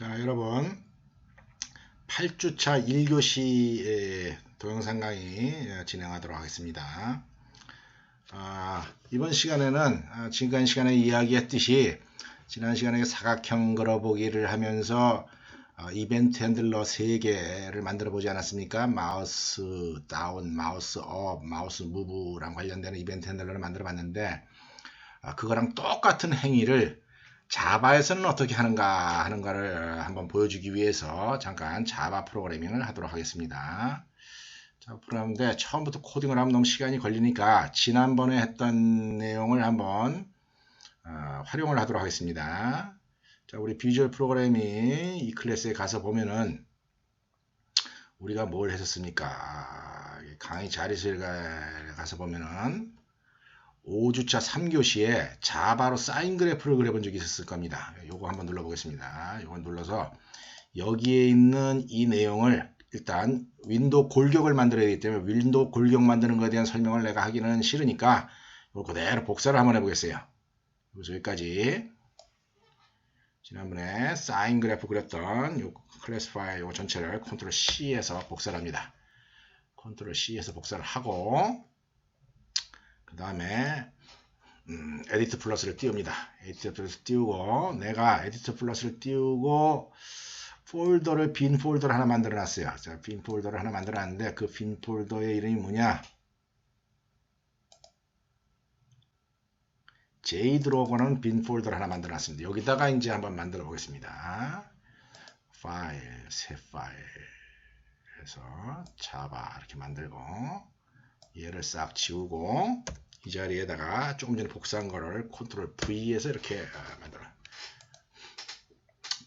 자, 여러분 8주차 1교시 동영상 강의 진행하도록 하겠습니다. 이번 시간에는 지난 시간에 이야기했듯이 지난 시간에 사각형 걸어보기를 하면서 이벤트 핸들러 3개를 만들어 보지 않았습니까? 마우스 다운, 마우스 업, 마우스 무브랑 관련되는 이벤트 핸들러를 만들어 봤는데 그거랑 똑같은 행위를 자바에서는 어떻게 하는가 하는 것을 한번 보여주기 위해서 잠깐 자바 프로그래밍을 하도록 하겠습니다. 자, 그런데 처음부터 코딩을 하면 너무 시간이 걸리니까 지난번에 했던 내용을 한번 활용을 하도록 하겠습니다. 자, 우리 비주얼 프로그래밍 이 클래스에 가서 보면은 우리가 뭘 했었습니까? 강의 자료실에 가서 보면은 5주차 3교시에 자바로 사인 그래프를 그려본 적이 있었을 겁니다. 요거 한번 눌러보겠습니다. 요거 눌러서 여기에 있는 이 내용을 일단 윈도우 골격을 만들어야 되기 때문에 윈도우 골격 만드는 것에 대한 설명을 내가 하기는 싫으니까 이거 그대로 복사를 한번 해보겠어요. 그래서 여기까지 지난번에 사인 그래프 그렸던 요 클래스 파일 요거 전체를 컨트롤 C에서 복사를 합니다. 컨트롤 C에서 복사를 하고 그 다음에 에디트 플러스를 띄웁니다. 에디트 플러스 띄우고 내가 에디트 플러스를 띄우고 폴더를 빈 폴더를 하나 만들어 놨어요. 자, 빈 폴더를 하나 만들어 놨는데 그 빈 폴더의 이름이 뭐냐? JDraw라는 빈 폴더를 하나 만들어 놨습니다. 여기다가 이제 한번 만들어 보겠습니다. 파일, 새 파일 해서 자바 이렇게 만들고 얘를 싹 지우고 이 자리에다가 조금 전에 복사한 거를 컨트롤 V에서 이렇게 만들어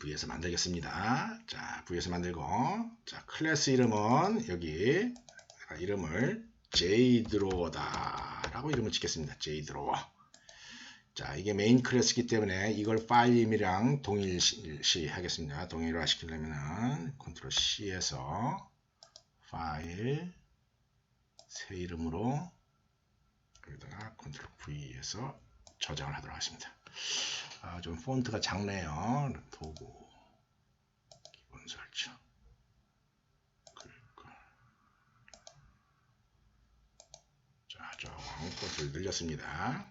V에서 만들겠습니다. 자, V에서 만들고 자, 클래스 이름은 여기 이름을 JDraw다 라고 이름을 짓겠습니다. JDraw. 자, 이게 메인 클래스이기 때문에 이걸 파일 이름이랑 동일시 하겠습니다. 동일화 시키려면은 컨트롤 C에서 파일 새 이름으로 여기다가 컨트롤 V에서 저장을 하도록 하겠습니다. 좀 폰트가 작네요. 도구 기본 설정 자, 조금 폰트를 늘렸습니다.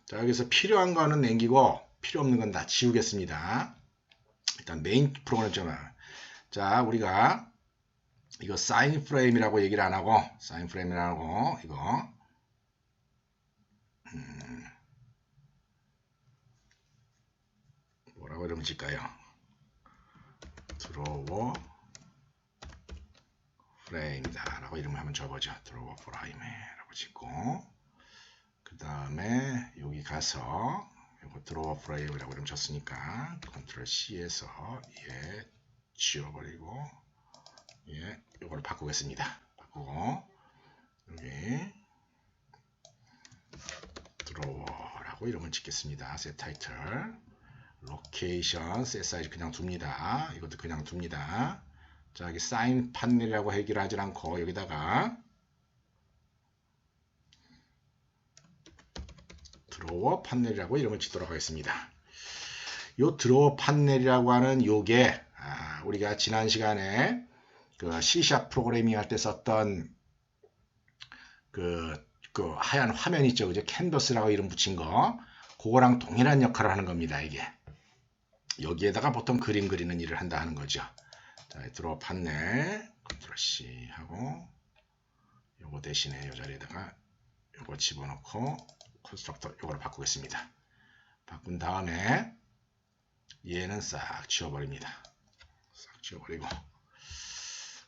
자, 여기서 필요한 거는 남기고 필요 없는 건 다 지우겠습니다. 일단 메인 프로그램 좀 자, 우리가 이거 사인 프레임이라고 얘기를 안 하고 사인 프레임이라고 이거 뭐라고 이러면 질까요? 드로워 프레임이다 라고 이름을 한번 줘보죠. 드로워 프레임이라고 짓고 그 다음에 여기 가서 이거 드로워 프레임이라고 이름 줬으니까 컨트롤 C에서 얘 지워버리고 예, 이걸 바꾸겠습니다. 바꾸고 여기 드로워라고 이름을 짓겠습니다. 셋 타이틀 로케이션 셋 사이즈 그냥 둡니다. 이것도 그냥 둡니다. 자, 여기 사인 판넬이라고 얘기를 하지 않고 여기다가 드로워 판넬이라고 이름을 짓도록 하겠습니다. 요 드로워 판넬이라고 하는 요게 우리가 지난 시간에 그 C# 프로그래밍 할 때 썼던 그 하얀 화면 있죠. 그죠? 캔버스라고 이름 붙인 거. 그거랑 동일한 역할을 하는 겁니다. 이게. 여기에다가 보통 그림 그리는 일을 한다 하는 거죠. 자, 드로워 판넬 컨트롤 C 하고 요거 대신에 요 자리에다가 요거 집어넣고 컨스트럭터 요거를 바꾸겠습니다. 바꾼 다음에 얘는 싹 지워버립니다. 싹 지워버리고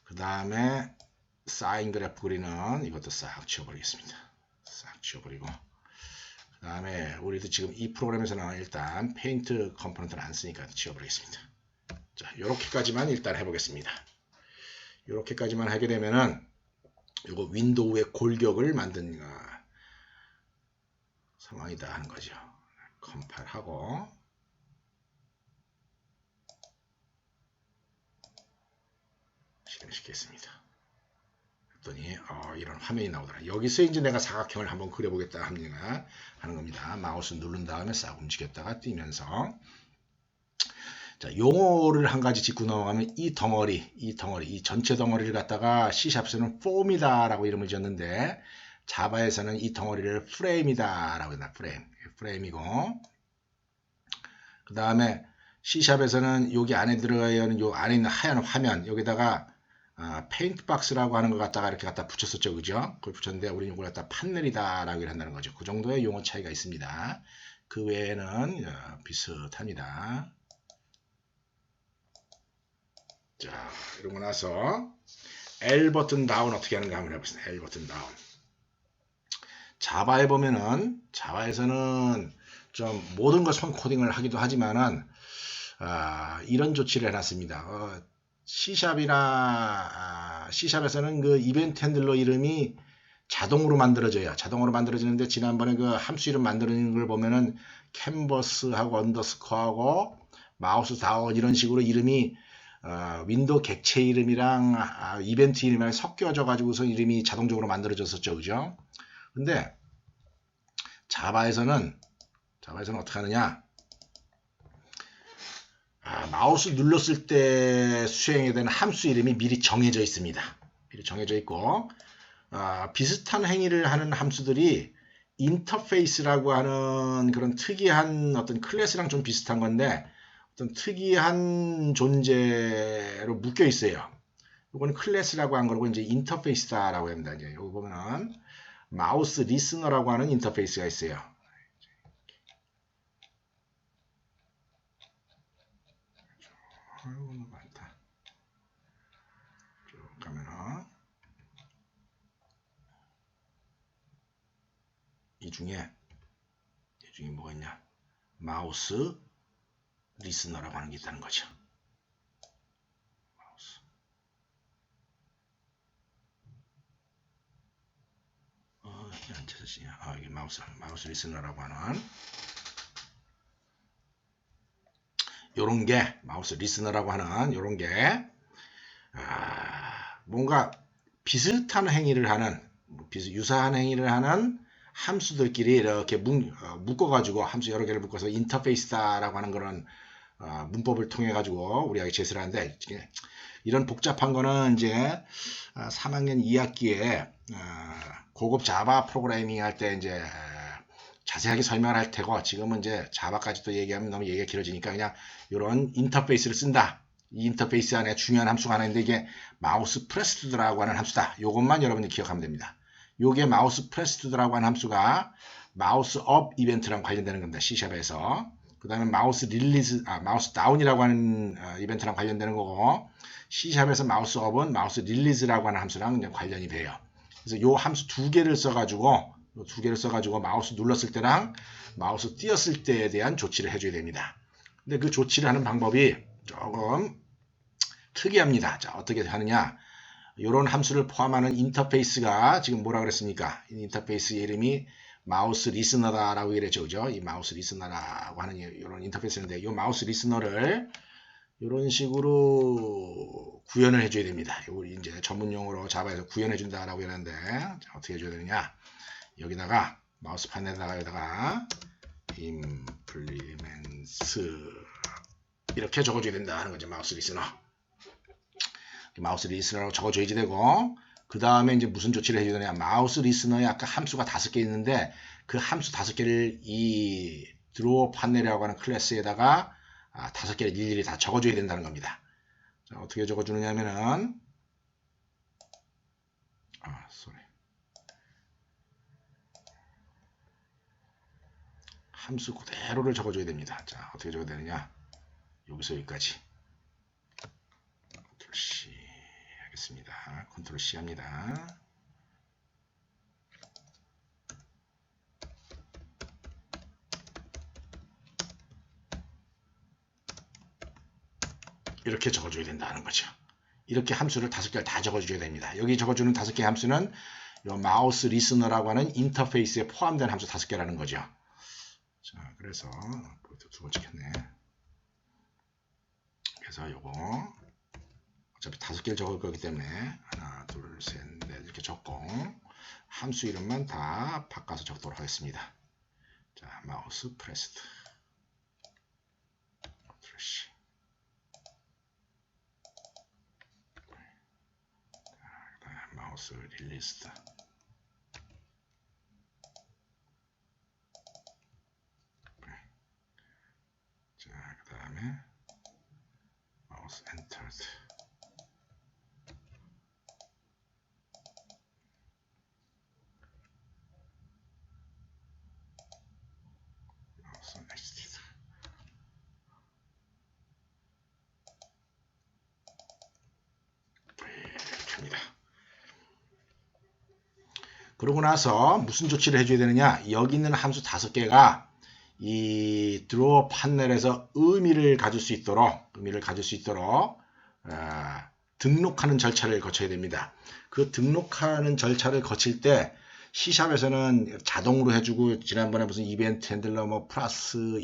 그 다음에 사인 그래프 그리는 이것도 싹 지워버리겠습니다. 싹 지워버리고 그 다음에 우리도 지금 이 프로그램에서는 일단 페인트 컴포넌트를 안 쓰니까 지워버리겠습니다. 자, 요렇게까지만 일단 해보겠습니다. 요렇게까지만 하게 되면은 요거 윈도우의 골격을 만든 상황이다 하는 거죠. 컴파일하고 실행시키겠습니다. 그랬더니 이런 화면이 나오더라. 여기서 이제 내가 사각형을 한번 그려보겠다 하는 겁니다. 마우스 누른 다음에 싹 움직였다가 띄면서 자, 용어를 한 가지 짚고 넘어가면 이 전체 덩어리를 갖다가 C샵에서는 폼이다라고 이름을 지었는데 자바에서는 이 덩어리를 프레임이다라고 한다. 프레임이고 그 다음에 C샵에서는 여기 안에 들어가 있는 요 안에 있는 하얀 화면 여기다가 페인트 박스라고 하는 걸 갖다가 이렇게 갖다 붙였었죠, 그죠? 그걸 붙였는데 우리는 이걸 갖다 판넬이다라고 한다는 거죠. 그 정도의 용어 차이가 있습니다. 그 외에는 비슷합니다. 자, 이러고 나서 L 버튼 다운 어떻게 하는가 한번 해보겠습니다. L 버튼 다운. 자바에 보면은 자바에서는 좀 모든 걸 손 코딩을 하기도 하지만은 이런 조치를 해놨습니다. C샵에서는 그 이벤트 핸들러 이름이 자동으로 만들어져요. 자동으로 만들어지는데 지난번에 그 함수 이름 만드는 걸 보면은 캔버스하고 언더스코어하고 마우스 다운 이런 식으로 이름이 윈도우 객체 이름이랑 이벤트 이름이랑 섞여져 가지고서 이름이 자동적으로 만들어졌었죠, 그죠? 근데 자바에서는 어떻게 하느냐? 마우스 눌렀을 때 수행해야 되는 함수 이름이 미리 정해져 있습니다. 미리 정해져 있고 비슷한 행위를 하는 함수들이 인터페이스라고 하는 그런 특이한 어떤 클래스랑 좀 비슷한 건데 어떤 특이한 존재로 묶여 있어요. 이거는 클래스라고 한 거고 이제 인터페이스다라고 합니다. 이제 여기 보면은 마우스 리스너라고 하는 인터페이스가 있어요. 아이고 많다. 쭉 가면은 이 중에 뭐가 있냐? 마우스 리스너라고 하는 게 있다는 거죠. 이게 마우스 리스너라고 하는 요런 게 마우스 리스너라고 하는 요런 게 뭔가 비슷한 행위를 하는 유사한 행위를 하는 함수들끼리 이렇게 묶어가지고 함수 여러 개를 묶어서 인터페이스다라고 하는 그런 문법을 통해 가지고 우리가 제시를 하는데 이런 복잡한 거는 이제 3학년 2학기에 고급 자바 프로그래밍 할 때 이제 자세하게 설명을 할 테고 지금은 이제 자바까지 또 얘기하면 너무 얘기가 길어지니까 그냥 이런 인터페이스를 쓴다. 이 인터페이스 안에 중요한 함수가 하나 있는데 이게 마우스 프레스드라고 하는 함수다. 이것만 여러분들 기억하면 됩니다. 요게 마우스 프레스드라고 하는 함수가 마우스 업 이벤트랑 관련되는 겁니다. C샵에서. 그 다음에 마우스 다운이라고 하는 이벤트랑 관련되는 거고 C샵에서 마우스 업은 마우스 릴리즈라고 하는 함수랑 관련이 돼요. 그래서 요 함수 두 개를 써가지고 마우스 눌렀을 때랑 마우스 띄었을 때에 대한 조치를 해줘야 됩니다. 근데 그 조치를 하는 방법이 조금 특이합니다. 자, 어떻게 하느냐? 이런 함수를 포함하는 인터페이스가 지금 뭐라 그랬습니까? 인터페이스 이름이 마우스 리스너다라고 그랬죠, 그죠? 이 마우스 리스너라고 하는 이런 인터페이스인데, 이 마우스 리스너를 이런 식으로 구현을 해줘야 됩니다. 우리 이제 전문 용어로 자바에서 구현해준다라고 하는데, 어떻게 해줘야 되느냐? 여기다가 마우스 판에다가 여기다가 implements 이렇게 적어줘야 된다 하는 거죠. 마우스 리스너라고 적어줘야지 되고 그 다음에 이제 무슨 조치를 해줘야 되냐? 마우스 리스너에 아까 함수가 5개 있는데 그 함수 5개를 이 드로어 판넬이라고 하는 클래스에다가 5개를 일일이 다 적어줘야 된다는 겁니다. 자, 어떻게 적어주느냐 하면은 함수 그대로를 적어줘야 됩니다. 자, 어떻게 적어야 되느냐? 여기서 여기까지. 컨트롤 C 하겠습니다. 컨트롤 C 합니다. 이렇게 적어줘야 된다는 거죠. 이렇게 함수를 5개를 다 적어줘야 됩니다. 여기 적어주는 5개 함수는 요 마우스 리스너라고 하는 인터페이스에 포함된 함수 5개라는 거죠. 자, 그래서 두 번 찍혔네. 그래서 요거 어차피 5개를 적을 거기 때문에 하나, 둘, 셋, 넷 이렇게 적고 함수 이름만 다 바꿔서 적도록 하겠습니다. 자, 마우스 프레스드. 마우스 릴리스트. 자, 그 다음에 마우스 엔터드. 마우스 넥스트. 이렇게 합니다. 그러고 나서 무슨 조치를 해줘야 되느냐? 여기 있는 함수 5개가 이 드로어 판넬에서 의미를 가질 수 있도록 등록하는 절차를 거쳐야 됩니다. 그 등록하는 절차를 거칠 때 C샵에서는 자동으로 해주고, 지난번에 무슨 이벤트 핸들러 뭐 플러스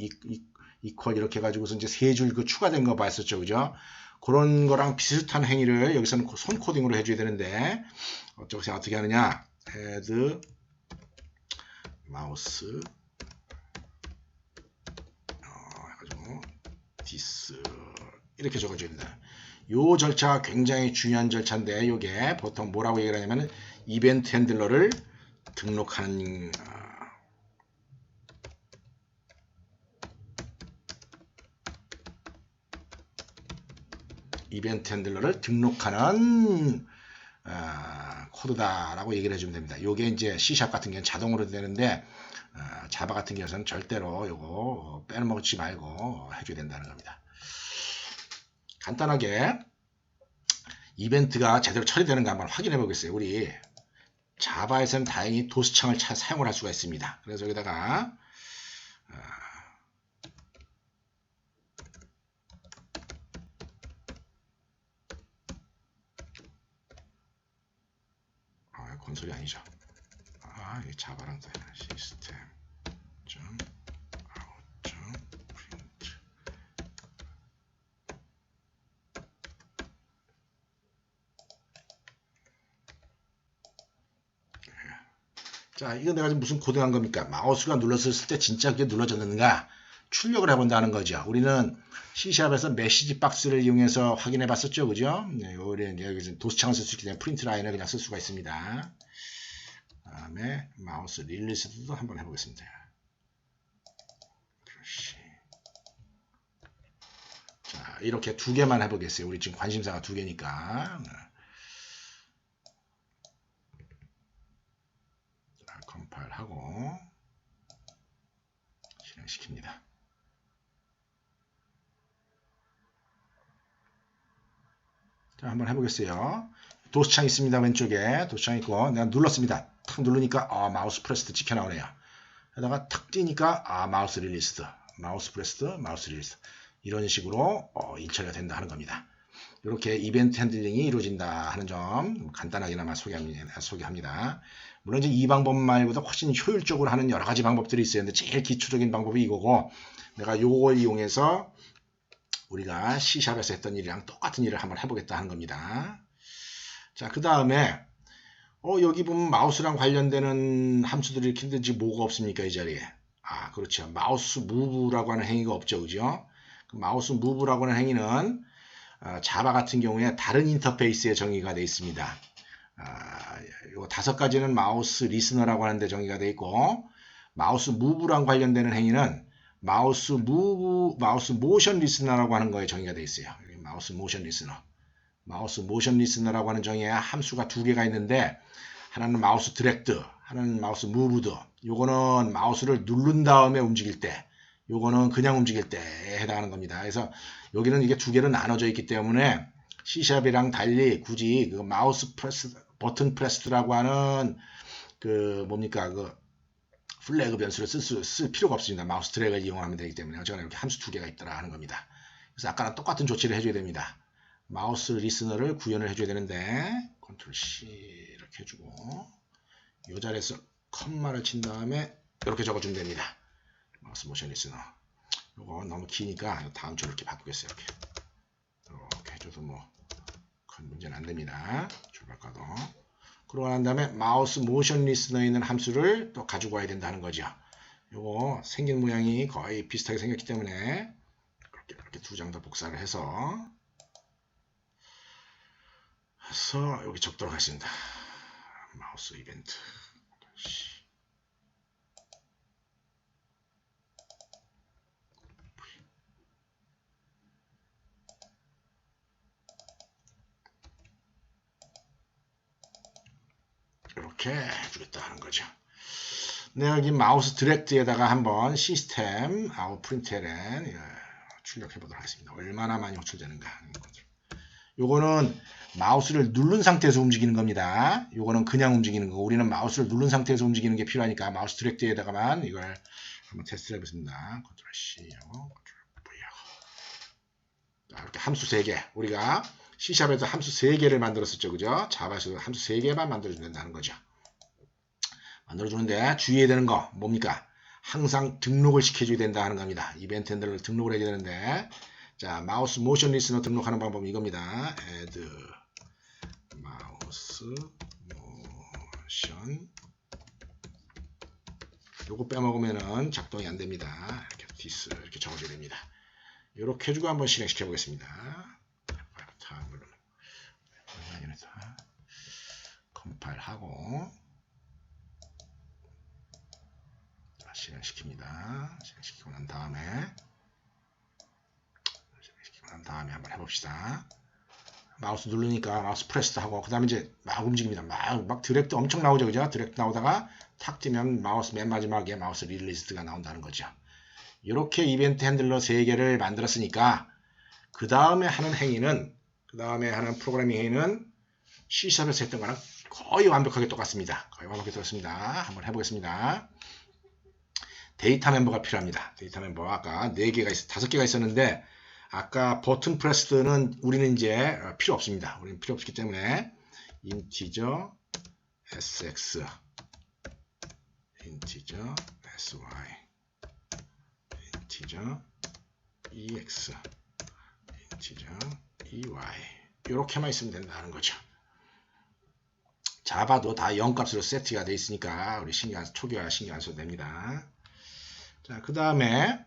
이퀄 이렇게 해가지고서 이제 3줄 그 추가된 거 봤었죠, 그죠? 그런 거랑 비슷한 행위를 여기서는 손 코딩으로 해줘야 되는데, 어떻게 하느냐? 헤드 마우스 해가지고 디스 이렇게 적어줘야 된다. 요 절차가 굉장히 중요한 절차인데, 요게 보통 뭐라고 얘기를 하냐면 이벤트 핸들러를 등록하는 이벤트 핸들러를 등록하는 코드다라고 얘기를 해주면 됩니다. 요게 이제 C# 같은 경우는 자동으로 되는데, 자바 같은 경우는 절대로 요거 빼먹지 말고 해줘야 된다는 겁니다. 간단하게 이벤트가 제대로 처리되는가 한번 확인해 보겠어요. 우리 자바에서는 다행히 도스창을 사용을 할 수가 있습니다. 그래서 여기다가 콘솔이 아니죠. 이게 자바랑 시스템 print. 자, 이건 내가 지금 무슨 코딩한 겁니까? 마우스가 눌렀을 때 진짜 그게 눌러졌는가 출력을 해본다는 거죠. 우리는 C샵에서 메시지 박스를 이용해서 확인해 봤었죠, 그죠? 네, 여기 도스창을 쓸 수 있기 때문에 프린트 라인을 그냥 쓸 수가 있습니다. 다음에 마우스 릴리스도 한번 해보겠습니다. 자, 이렇게 2개만 해보겠어요. 우리 지금 관심사가 2개니까. 자, 컴파일하고 실행시킵니다. 자, 한번 해보겠어요. 도스창 있습니다. 왼쪽에 도스창 있고 내가 눌렀습니다. 탁 누르니까 마우스 프레스트 찍혀 나오네요. 하다가 탁 뛰니까 마우스 릴리스트, 마우스 프레스트, 마우스 릴리스트 이런 식으로 일처리가 된다 하는 겁니다. 이렇게 이벤트 핸들링이 이루어진다 하는 점 간단하게나마 소개합니다. 물론 이제 이 방법 말고도 훨씬 효율적으로 하는 여러 가지 방법들이 있어요. 근데 제일 기초적인 방법이 이거고, 내가 요걸 이용해서 우리가 C샵에서 했던 일이랑 똑같은 일을 한번 해보겠다 하는 겁니다. 자, 그 다음에 여기 보면 마우스랑 관련되는 함수들이 이렇게 있는데 뭐가 없습니까? 이 자리에. 그렇죠. 마우스 무브라고 하는 행위가 없죠. 그죠? 그 마우스 무브라고 하는 행위는 자바 같은 경우에 다른 인터페이스에 정의가 되어 있습니다. 요 5가지는 마우스 리스너라고 하는데 정의가 되어 있고, 마우스 무브랑 관련되는 행위는 마우스 모션 리스너라고 하는 거에 정의가 되어 있어요. 마우스 모션 리스너. 마우스 모션 리스너라고 하는 정의에 함수가 2개가 있는데, 하나는 마우스 디렉트, 하나는 마우스 무브드. 요거는 마우스를 누른 다음에 움직일 때, 요거는 그냥 움직일 때에 해당하는 겁니다. 그래서 여기는 이게 2개로 나눠져 있기 때문에 C샵이랑 달리 굳이 그 마우스 프레스, 버튼 프레스라고 하는 그 플래그 변수를 쓸 필요가 없습니다. 마우스 드래그를 이용하면 되기 때문에 어쨌거나 이렇게 함수 2개가 있더라 하는 겁니다. 그래서 아까랑 똑같은 조치를 해줘야 됩니다. 마우스 리스너를 구현을 해줘야 되는데 컨트롤 C 이렇게 해주고 이 자리에서 컴마를 친 다음에 이렇게 적어주면 됩니다. 마우스 모션 리스너. 이거 너무 기니까 다음 줄을 이렇게 바꾸겠어요. 이렇게 해줘도 큰 문제는 안 됩니다. 줄 바꿔도. 그러고 난 다음에 마우스 모션 리스너에 있는 함수를 또 가지고 와야 된다는 거죠. 이거 생긴 모양이 거의 비슷하게 생겼기 때문에 이렇게 2장 더 복사를 해서 여기 적도록 하겠습니다. 마우스 이벤트. 이렇게 해주겠다 하는 거죠. 내가 여기 마우스 디렉트에다가 한번 시스템 프린트LN 출력해 보도록 하겠습니다. 얼마나 많이 호출되는가. 요거는 마우스를 누른 상태에서 움직이는 겁니다. 요거는 그냥 움직이는 거고, 우리는 마우스를 누른 상태에서 움직이는 게 필요하니까 마우스 디렉트에다가만 이걸 한번 테스트를 해보겠습니다. 컨트롤 C하고 컨트롤 V하고. 자, 이렇게 함수 3개. 우리가 C샵에서 함수 3개를 만들었었죠. 그죠? 자바에서 함수 3개만 만들어주면 된다는 거죠. 만들어주는데 주의해야 되는 거 뭡니까? 항상 등록을 시켜줘야 된다 하는 겁니다. 이벤트 핸들을 등록을 해줘야 되는데, 자, 마우스 모션 리스너 등록하는 방법은 이겁니다. add 마우스 모션. 요거 빼먹으면은 작동이 안 됩니다. 이렇게 this 이렇게 적어줘야 됩니다. 이렇게 해주고 한번 실행시켜 보겠습니다. 컴파일하고 실행시킵니다. 실행시키고 난 다음에 한번 해봅시다. 마우스 누르니까 마우스 프레스도 하고, 그 다음에 이제 막 움직입니다. 막 드래프트 엄청 나오죠. 그죠? 드래프트 나오다가 탁 뛰면 마우스 맨 마지막에 마우스 릴리스트가 나온다는 거죠. 이렇게 이벤트 핸들러 3개를 만들었으니까 그 다음에 하는 프로그래밍 행위는 C샵에서 했던 거랑 거의 완벽하게 똑같습니다. 한번 해보겠습니다. 데이터 멤버가 필요합니다. 데이터 멤버 아까 5개가 있었는데, 아까 버튼 프레스는 우리는 이제 필요 없습니다. 우리는 필요 없기 때문에 인티저 sx, 인티저 sy, 인티저 ex, 인티저 ey 이렇게만 있으면 된다는 거죠. 자바도 다 0값으로 세트가 되어 있으니까 우리 초기화 신경 안 써도 됩니다. 자, 그 다음에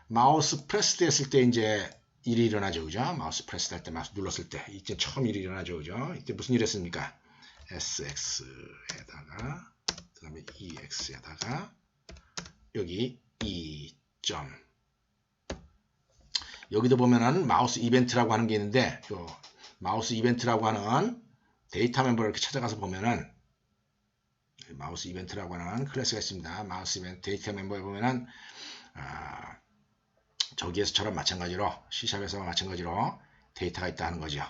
마우스 프레스 했을 때 이제 일이 일어나죠. 그죠? 마우스 프레스 할 때, 마우스 눌렀을 때 이때 처음 일이 일어나죠. 그죠? 이때 무슨 일이 했습니까? SX에다가 그 다음에 EX에다가 여기 2점. 여기도 보면은 마우스 이벤트라고 하는 게 있는데, 요 마우스 이벤트라고 하는 데이터 멤버를 이렇게 찾아가서 보면은 마우스 이벤트라고 하는 클래스가 있습니다. 마우스 이벤트 데이터 멤버에 보면은 저기에서처럼 마찬가지로 C샵에서 마찬가지로 데이터가 있다 하는 거죠.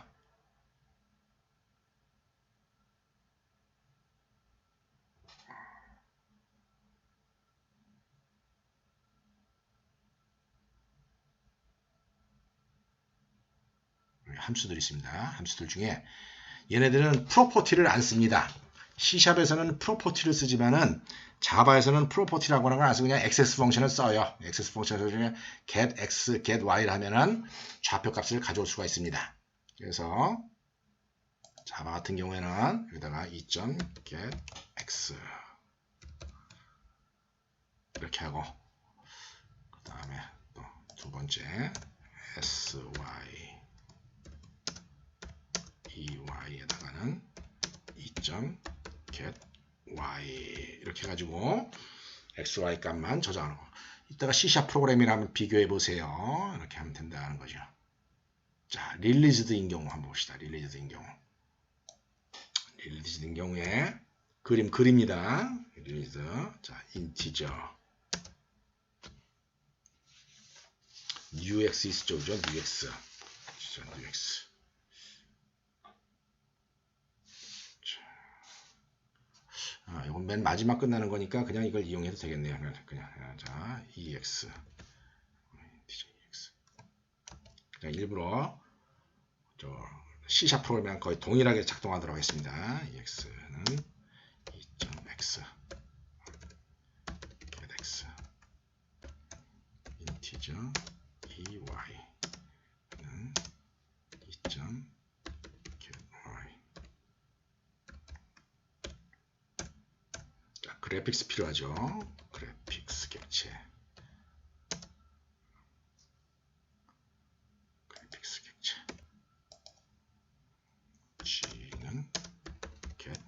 함수들이 있습니다. 함수들 중에 얘네들은 프로퍼티를 안 씁니다. C샵에서는 프로퍼티를 쓰지만은 자바에서는 프로퍼티라고 하는 걸 안 쓰고 그냥 액세스 펑션을 써요. 액세스 펑션 중에 get x, get y를 하면은 좌표 값을 가져올 수가 있습니다. 그래서 자바 같은 경우에는 여기다가 2.get x 이렇게 하고, 그 다음에 또 두 번째 sy ey에다가는 2.get y 이렇게 해가지고 xy 값만 저장하는 거. 이따가 C# 프로그램이랑 한번 비교해 보세요. 이렇게 하면 된다는 거죠. 자, 릴리즈드인 경우 한번 봅시다. 릴리즈드인 경우에 그립니다. 릴리즈. 자, 인티저 뉴x 있었죠, 그죠? 뉴x. 이건 맨 마지막 끝나는 거니까 그냥 이걸 이용해도 되겠네요. 그냥 자, ex. 그냥 일부러 C# 프로그램이랑 거의 동일하게 작동하도록 하겠습니다. ex는 2.x get x 인티저 ey는 2.get y. 자, 그래픽스 필요하죠. 그래픽스 객체. G는 get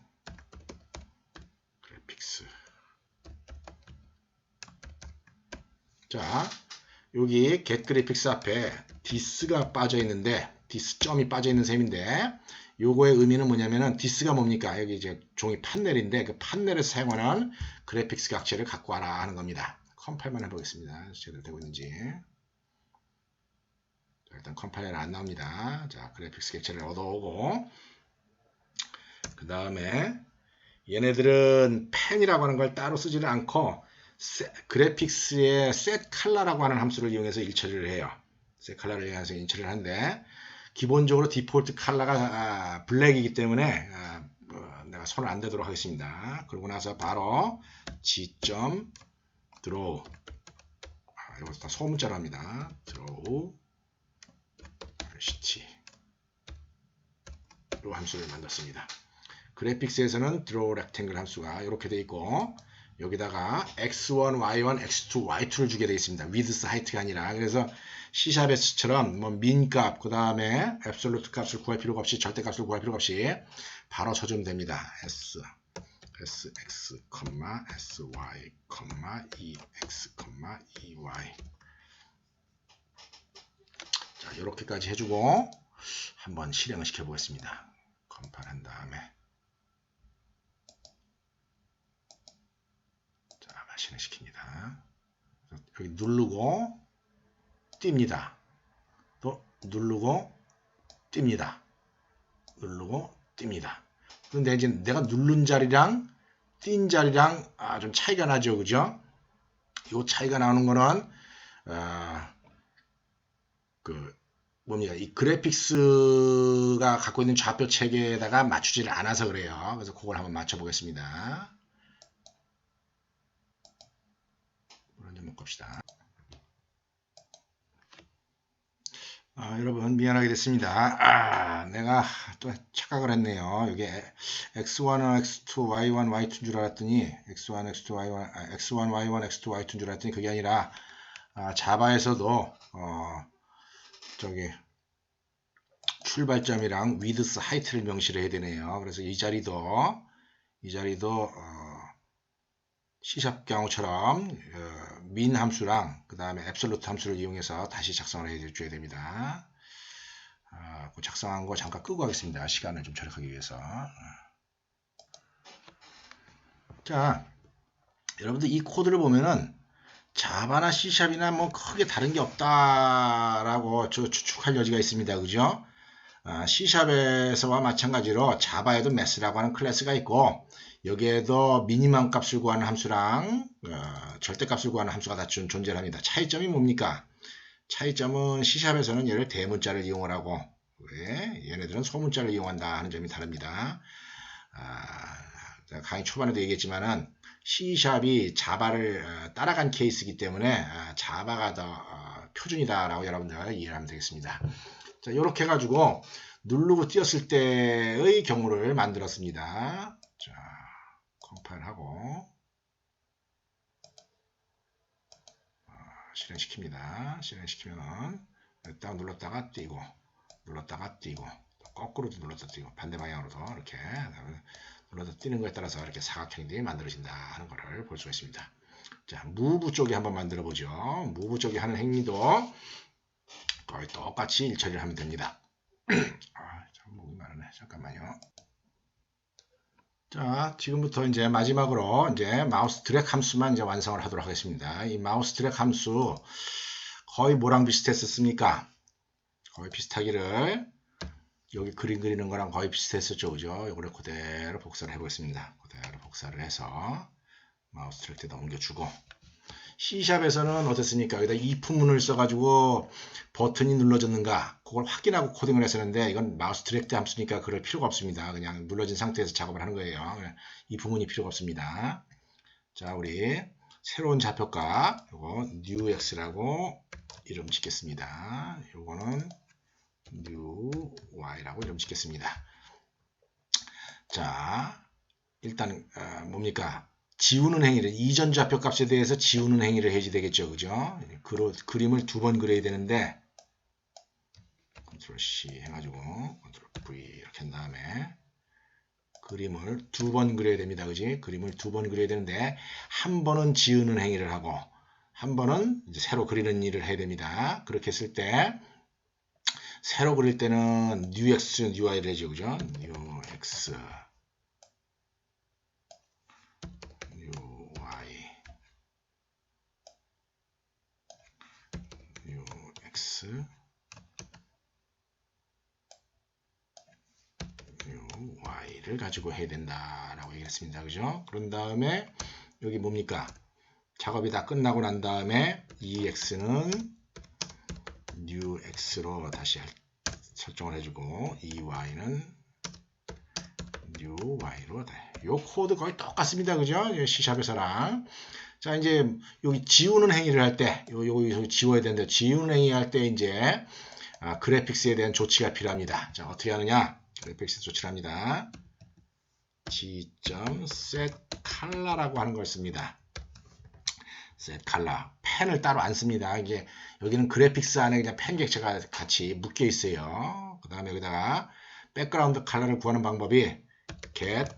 자, 여기 getGraphics 앞에 this가 빠져 있는데 this 점이 빠져 있는 셈인데 요거의 의미는 뭐냐면은 this가 뭡니까? 여기 이제 종이 판넬인데 그 판넬에서 사용하는 그래픽스 객체를 갖고 와라 하는 겁니다. 컴파일만 해보겠습니다. 제대로 되고 있는지. 자, 일단 컴파일은 안 나옵니다. 자, 그래픽스 객체를 얻어오고 그 다음에 얘네들은 펜이라고 하는 걸 따로 쓰지는 않고 그래픽스의 set color라고 하는 함수를 이용해서 일처리를 해요. set color를 이용해서 일처리를 하는데 기본적으로 디폴트 컬러가 블랙이기 때문에 내가 손을 안 대도록 하겠습니다. 그러고 나서 바로 g.draw 이것도 다 소문자로 합니다. draw ct 이 함수를 만들었습니다. 그래픽스에서는 draw rectangle 함수가 이렇게 되어 있고 여기다가 x1, y1, x2, y2를 주게 되어 있습니다. width, height가 아니라. 그래서 C샵에서처럼 뭐 민값, 그 다음에 absolute 값을 구할 필요가 없이 절대값을 구할 필요가 없이 바로 쳐주면 됩니다. s, sx, sy, ex, ey. 자, 이렇게까지 해주고 한번 실행을 시켜 보겠습니다. 컴파일한 다음에 실행시킵니다. 여기 누르고 띕니다. 또 누르고 띕니다. 누르고 띕니다. 그런데 이제 내가 누른 자리랑 띈 자리랑 좀 차이가 나죠, 그죠? 이 차이가 나오는 거는 뭡니까? 이 그래픽스가 갖고 있는 좌표 체계에다가 맞추지를 않아서 그래요. 그래서 그걸 한번 맞춰 보겠습니다. 봅시다. 여러분 미안하게 됐습니다. 내가 또 착각을 했네요. 여기 x1, x2, y1, y2인 줄 알았더니 x1, x2, y1, x1, y1, x2, y2인 줄 알았더니 그게 아니라 자바에서도 저기 출발점이랑 width, height를 명시를 해야 되네요. 그래서 이 자리도 C샵 경우처럼 min 함수랑 그 다음에 absolute 함수를 이용해서 다시 작성을 해줘야 됩니다. 그 작성한 거 잠깐 끄고 하겠습니다. 시간을 좀 절약하기 위해서. 자, 여러분들 이 코드를 보면은 자바나 C샵이나 뭐 크게 다른 게 없다라고 추측할 여지가 있습니다. 그죠? C샵에서와 마찬가지로 자바에도 math라고 하는 클래스가 있고 여기에도 미니멈 값을 구하는 함수랑 절대값을 구하는 함수가 다 존재를 합니다. 차이점이 뭡니까? 차이점은 C샵에서는 얘를 대문자를 이용을 하고 얘네들은 소문자를 이용한다 하는 점이 다릅니다. 강의 초반에도 얘기했지만은 C샵이 자바를 따라간 케이스이기 때문에 자바가 더 표준이다라고 여러분들 이해를 하면 되겠습니다. 자, 이렇게 해가지고 누르고 띄었을 때의 경우를 만들었습니다. 자, 컴파일하고 실행시킵니다. 실행시키면 딱 눌렀다가 띄고 눌렀다가 띄고 거꾸로도 눌렀다 띄고 반대 방향으로도 이렇게 눌렀다 띄는 거에 따라서 이렇게 사각형들이 만들어진다 하는 것을 볼 수가 있습니다. 자, move 쪽에 한번 만들어 보죠. move 쪽에 하는 행위도 거의 똑같이 일처리를 하면 됩니다. 참 목이 마르네. 잠깐만요. 자, 지금부터 이제 마지막으로 이제 마우스 드래그 함수만 이제 완성을 하도록 하겠습니다. 이 마우스 드래그 함수 거의 뭐랑 비슷했었습니까? 거의 비슷하기를 여기 그림 그리는 거랑 거의 비슷했었죠, 그죠? 이거를 그대로 복사를 해보겠습니다. 그대로 복사를 해서 마우스 트랙에다 옮겨주고 C샵에서는 어땠습니까? 여기다 if문을 써가지고 버튼이 눌러졌는가 그걸 확인하고 코딩을 했었는데 이건 마우스 디렉트 함수니까 그럴 필요가 없습니다. 그냥 눌러진 상태에서 작업을 하는 거예요. if문이 필요가 없습니다. 자, 우리 새로운 좌표값 요거 newx라고 이름 짓겠습니다. 요거는 newy라고 이름 짓겠습니다. 자, 일단 뭡니까? 지우는 행위를 이전 좌표 값에 대해서 지우는 행위를 해야지 되겠죠, 그죠? 그림을 두 번 그려야 되는데 컨트롤 C 해가지고 컨트롤 V 이렇게 한 다음에 그림을 두 번 그려야 됩니다, 그지? 그림을 두 번 그려야 되는데 한 번은 지우는 행위를 하고 한 번은 이제 새로 그리는 일을 해야 됩니다. 그렇게 했을 때 새로 그릴 때는 new x, new y를 해죠. 그죠? new x, new y, new x, new y를 가지고 해야 된다라고 얘기했습니다. 그죠? 그런 다음에 여기 뭡니까? 작업이 다 끝나고 난 다음에 이 x는 new x로 다시 설정을 해주고 이 y는 new y로 요 코드 거의 똑같습니다. 그죠? C샵에서랑 자 이제 여기 지우는 행위를 할 때 여기 지워야 되는데 지우는 행위 할 때 이제 그래픽스에 대한 조치가 필요합니다. 자 어떻게 하느냐? 그래픽스 조치를 합니다. g.setColor라고 하는 걸 씁니다. setColor 펜을 따로 안 씁니다. 이게 여기는 그래픽스 안에 그냥 펜 객체가 같이 묶여 있어요. 그 다음에 여기다가 백그라운드 컬러를 구하는 방법이 get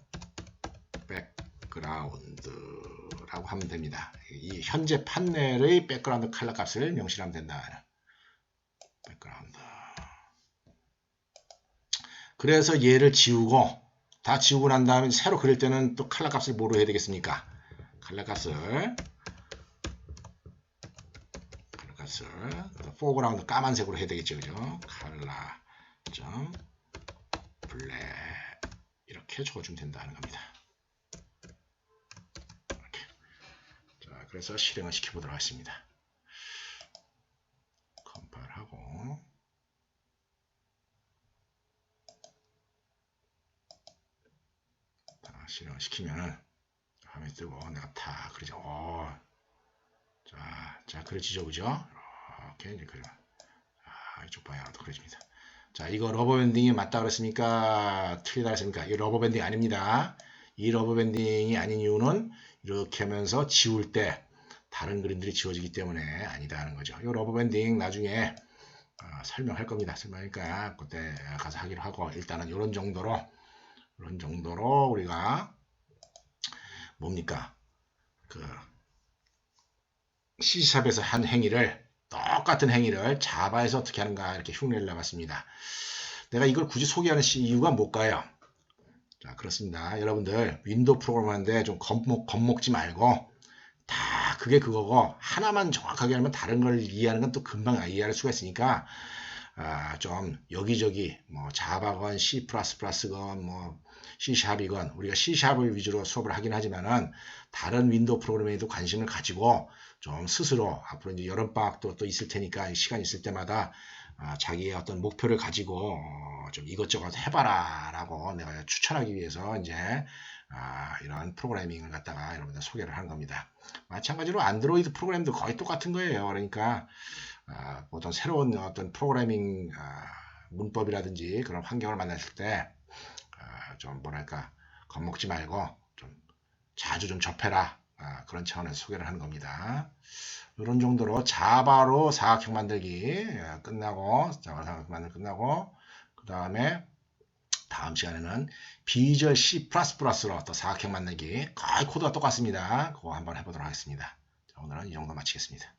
background라고 하면 됩니다. 이 현재 판넬의 백그라운드 컬러 값을 명시하면 된다. 백그라운드. 그래서 얘를 지우고 다 지우고 난 다음에 새로 그릴 때는 또 컬러 값을 뭐로 해야 되겠습니까? 컬러 값을 포그라운드 까만색으로 해야 되겠죠. 그죠? 컬러 점 블랙 이렇게 적어주면 된다는 겁니다. 이렇게. 자, 그래서 실행을 시켜보도록 하겠습니다. 컴파일하고 실행을 시키면 화면이 뜨고 내가 다 그리죠. 자 그려지죠. 그죠? 이렇게 이제 그려. 이쪽 방향으로 그려집니다. 자, 이거 러버밴딩이 맞다 그랬습니까? 틀리다 그랬습니까? 이 러버밴딩 아닙니다. 이 러버밴딩이 아닌 이유는 이렇게 하면서 지울 때 다른 그림들이 지워지기 때문에 아니다 하는 거죠. 이 러버밴딩 나중에 설명할 겁니다. 설명하니까 그때 가서 하기로 하고 일단은 이런 정도로 우리가 뭡니까? 그 C샵에서 한 행위를 똑같은 행위를 자바에서 어떻게 하는가 이렇게 흉내를 내봤습니다. 내가 이걸 굳이 소개하는 이유가 뭘까요? 자, 그렇습니다. 여러분들 윈도우 프로그램 하는데 좀 겁먹지 말고 다 그게 그거고 하나만 정확하게 하면 다른 걸 이해하는 건 또 금방 이해할 수가 있으니까 좀 여기저기 뭐 자바건 C++건 뭐 C샵이건 우리가 C샵을 위주로 수업을 하긴 하지만은 다른 윈도우 프로그램에도 관심을 가지고 좀 스스로 앞으로 이제 여름방학도 또 있을 테니까 시간 있을 때마다 자기의 어떤 목표를 가지고 좀 이것저것 해봐라 라고 내가 추천하기 위해서 이제 이런 프로그래밍을 갖다가 여러분들 소개를 하는 겁니다. 마찬가지로 안드로이드 프로그램도 거의 똑같은 거예요. 그러니까 보통 새로운 어떤 프로그래밍 문법이라든지 그런 환경을 만났을 때 좀 뭐랄까 겁먹지 말고 좀 자주 좀 접해라 그런 차원에서 소개를 하는 겁니다. 이런 정도로 자바로 사각형 만들기 끝나고 자바로 사각형 만들기 끝나고 그 다음에 다음 시간에는 비주얼 C++로 또 사각형 만들기 거의 코드가 똑같습니다. 그거 한번 해보도록 하겠습니다. 자, 오늘은 이 정도 마치겠습니다.